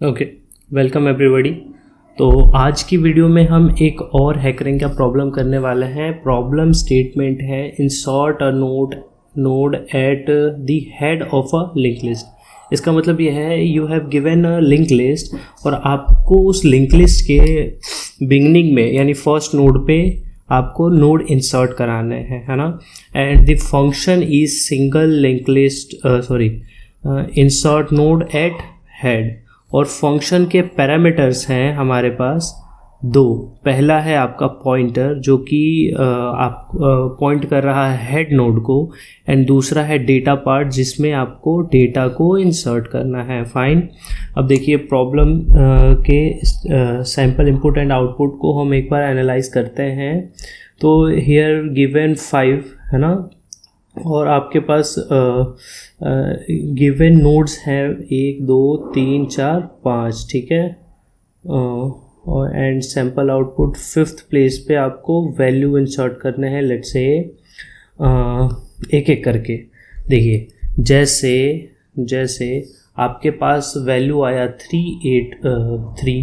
Okay, welcome everybody. तो आज की वीडियो में हम एक और हैकरिंग का प्रॉब्लम करने वाले हैं। प्रॉब्लम स्टेटमेंट है insert a node at the head of a link list. इसका मतलब यह है you have given a link list और आपको उस लिंक लिस्ट के बिगनिंग में यानी फर्स्ट नोड पे आपको नोड इंसर्ट कराने हैं, है ना। And the function is single link list insert node eight head. और फंक्शन के पैरामीटर्स हैं हमारे पास दो। पहला है आपका पॉइंटर जो कि आप पॉइंट कर रहा है हेड नोड को, एंड दूसरा है डेटा पार्ट जिसमें आपको डेटा को इंसर्ट करना है। फाइन। अब देखिए प्रॉब्लम के सैम्पल इनपुट एंड आउटपुट को हम एक बार एनालाइज करते हैं। तो हियर गिवन 5 है ना, और आपके पास गिवन नोड्स हैं 1 2 3 4 5, ठीक है। और and sample output 5th place पे आपको वैल्यू इंसर्ट करने हैं। लेट्स से एक एक करके देखिए, जैसे आपके पास वैल्यू आया 383,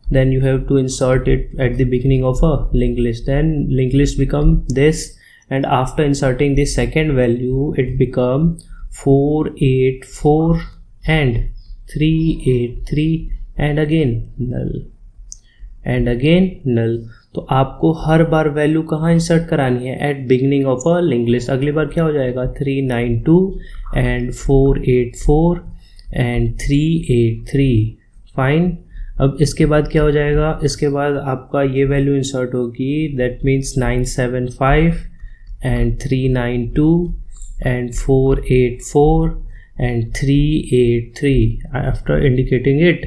then you have to insert it at the beginning of a linked list, then linked list become this, and after inserting the second value it become 484 and 383 and again null। तो आपको हर बार value कहाँ insert करानी है? At beginning of a link list. अगली बार क्या हो जाएगा? 392 एंड 484 एंड 383। फाइन। अब इसके बाद क्या हो जाएगा? इसके बाद आपका ये वैल्यू इंसर्ट होगी, that means 975 and 392 and 484 and 383 after indicating it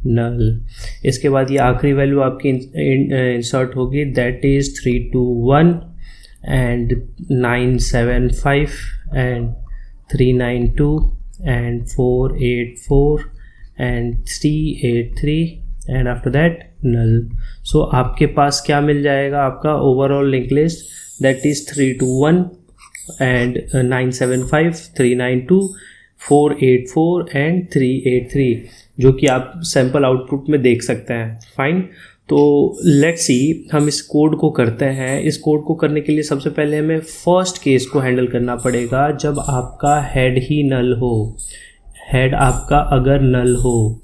null. इसके बाद ये आखिरी वैल्यू आपकी इंसर्ट होगी, that is 321 and 975 and 392 and 484 and 383 and after that null. So आपके पास क्या मिल जाएगा? आपका overall link list, that is 321 and 975 392 484 and 383, जो कि आप सैम्पल आउटपुट में देख सकते हैं। फाइन। तो लेट्स सी हम इस कोड को करते हैं। इस कोड को करने के लिए सबसे पहले हमें फर्स्ट केस को हैंडल करना पड़ेगा, जब आपका हेड ही नल हो। हेड आपका अगर नल हो,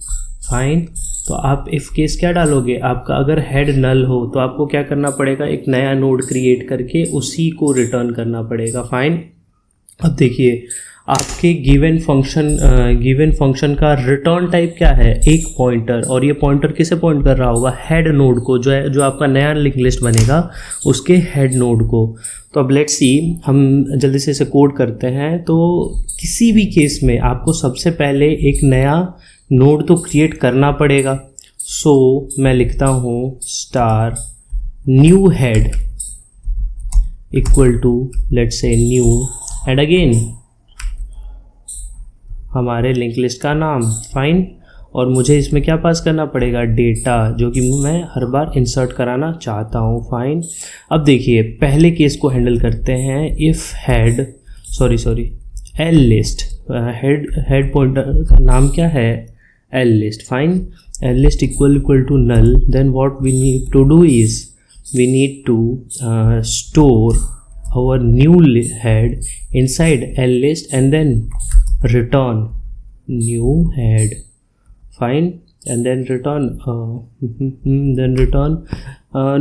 फाइन, तो आप इफ केस क्या डालोगे? आपका अगर हेड नल हो तो आपको क्या करना पड़ेगा? एक नया नोड क्रिएट करके उसी को रिटर्न करना पड़ेगा। फाइन। अब देखिए आपके गिवन फंक्शन का रिटर्न टाइप क्या है? एक पॉइंटर। और ये पॉइंटर किसे पॉइंट कर रहा होगा? हेड नोड को, जो आपका नया लिंक लिस्ट बनेगा उसके हेड नोड को। तो अब लेट्स सी हम जल्दी से इसे कोड करते हैं। तो किसी भी केस में आपको सबसे पहले एक नया नोड तो क्रिएट करना पड़ेगा। सो मैं लिखता हूँ star new head equal to let's say new and again हमारे लिंक लिस्ट का नाम। फाइन। और मुझे इसमें क्या पास करना पड़ेगा? डेटा, जो कि मैं हर बार इंसर्ट कराना चाहता हूँ। फाइन। अब देखिए पहले केस को हैंडल करते हैं। If head L list, head pointer का नाम क्या है? L list. Fine. L list equal to null, then what we need to do is we need to store our new head inside L list and then return new head. Fine. And then return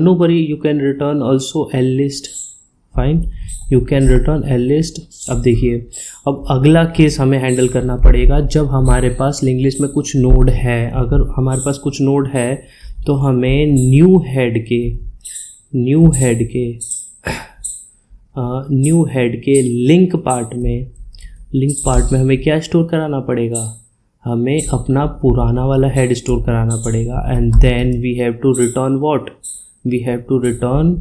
no worry, you can return also L list. Fine, you can return L list. अब देखिए अब अगला case हमें handle करना पड़ेगा, जब हमारे पास link list में कुछ नोड है। अगर हमारे पास कुछ नोड है तो हमें न्यू हेड के लिंक पार्ट में हमें क्या स्टोर कराना पड़ेगा? हमें अपना पुराना वाला हेड स्टोर कराना पड़ेगा। And then we have to return what? We have to return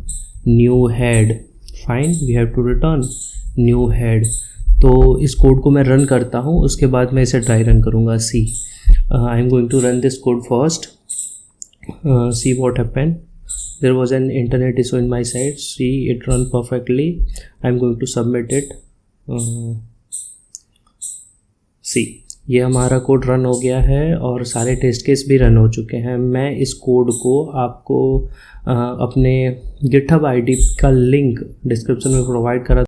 new head. Fine, we have to return new head. तो इस कोड को मैं रन करता हूँ, उसके बाद मैं इसे ट्राई रन करूँगा। See I am going to run this code first, see what happened. There was an internet issue in my side. See, it run perfectly. I'm going to submit it. See, ये हमारा code run हो गया है और सारे test case भी run हो चुके हैं। मैं इस कोड को आपको अपने गिटहब आईडी का लिंक डिस्क्रिप्शन में प्रोवाइड करा